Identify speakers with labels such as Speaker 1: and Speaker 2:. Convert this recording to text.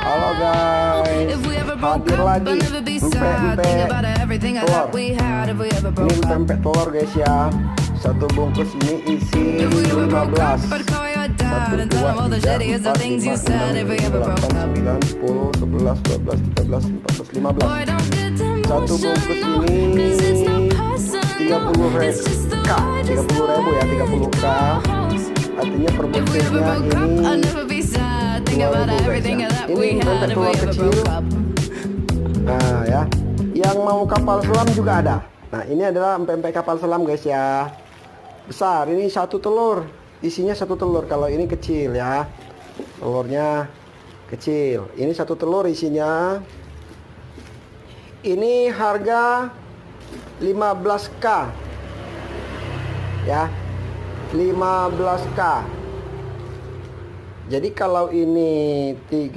Speaker 1: Halo guys, hadir lagi empek-empek telur. Ini empek telur guys ya. Satu bungkus ini isi 15. 1, 2, 3, 4, 5, 6, 7, 8, 9, 10, 11, 12, 13, 14, 15. Satu bungkus ini 30.000 ya, 30k. Artinya per bungkusnya ini 2.000 guys ya. Ini empek telur kecil. Nah ya, yang mau kapal selam juga ada. Nah ini adalah empek-empek kapal selam guys ya. Besar, ini satu telur, isinya satu telur. Kalau ini kecil ya, telurnya kecil. Ini satu telur isinya. Ini harga 15k ya, 15k. Jadi kalau ini 3